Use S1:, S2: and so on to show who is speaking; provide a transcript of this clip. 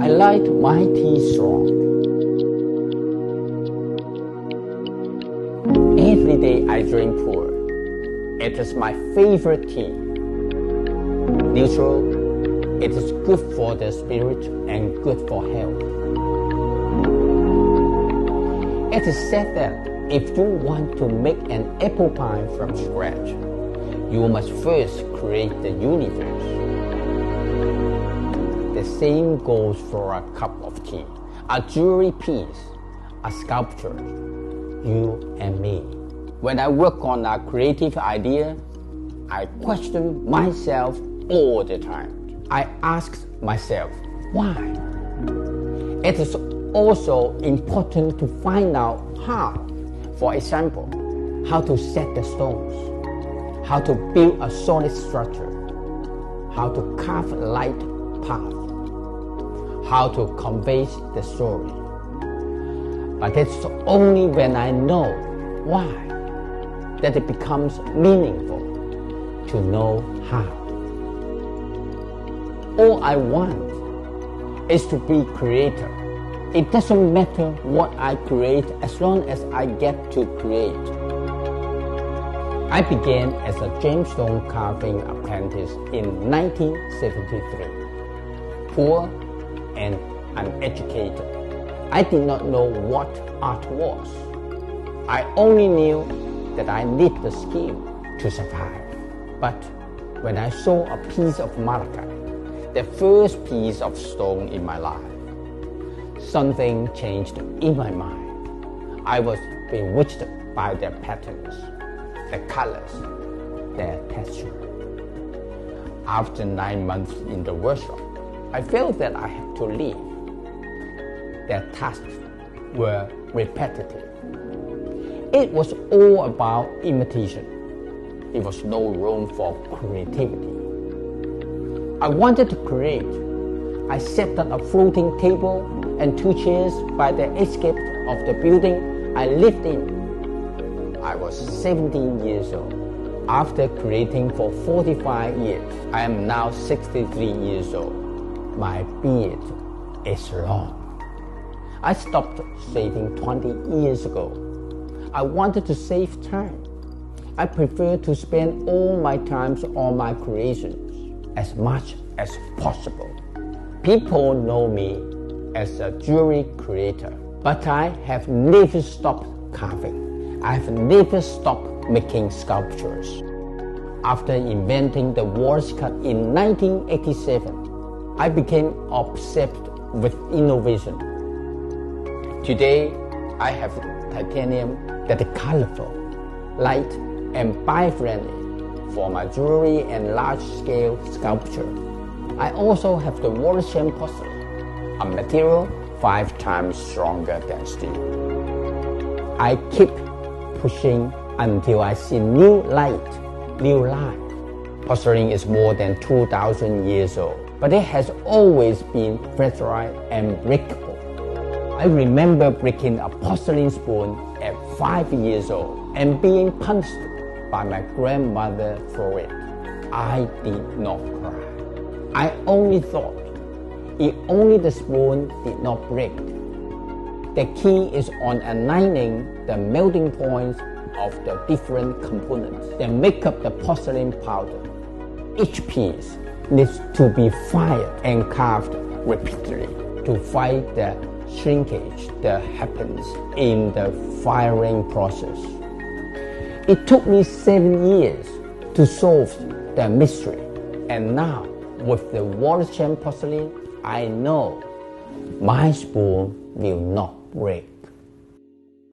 S1: I like my tea strong. Every day I drink pour. It is my favorite tea. Neutral, it is good for the spirit and good for health. It is said that if you want to make an apple pie from scratch, you must first create the universe. The same goes for a cup of tea, a jewelry piece, a sculpture, you and me. When I work on a creative idea, I question myself all the time. I ask myself, why? It is also important to find out how. For example, how to set the stones, how to build a solid structure, how to carve a light path, how to convey the story. But it's only when I know why that it becomes meaningful to know how. All I want is to be creator. It doesn't matter what I create as long as I get to create. I began as a gemstone carving apprentice in 1973. Poor and uneducated, I did not know what art was. I only knew that I need the skill to survive. But when I saw a piece of malachite, the first piece of stone in my life, something changed in my mind. I was bewitched by their patterns, the colors, their texture. After 9 months in the workshop, I felt that I had to leave. Their tasks were repetitive. It was all about imitation. There was no room for creativity. I wanted to create. I set up a floating table and 2 chairs by the escape of the building I lived in. I was 17 years old. After creating for 45 years, I am now 63 years old. My beard is long. I stopped shaving 20 years ago. I wanted to save time. I prefer to spend all my time on my creations as much as possible. People know me as a jewelry creator, but I have never stopped carving. I have never stopped making sculptures. After inventing the Wallace cut in 1987, I became obsessed with innovation. Today, I have titanium that is colorful, light, and bio-friendly for my jewelry and large-scale sculpture. I also have the Wallace Chan porcelain, a material 5 times stronger than steel. I keep pushing until I see new light, new life. Porcelain is more than 2,000 years old, but it has always been fragile and breakable. I remember breaking a porcelain spoon at 5 years old and being punished by my grandmother for it. I did not cry. I only thought, if only the spoon did not break. The key is on aligning the melting points of the different components that make up the porcelain powder. Each piece needs to be fired and carved repeatedly to fight the shrinkage that happens in the firing process. It took me 7 years to solve the mystery, and now with the Wallace Chan porcelain, I know my spoon will not break.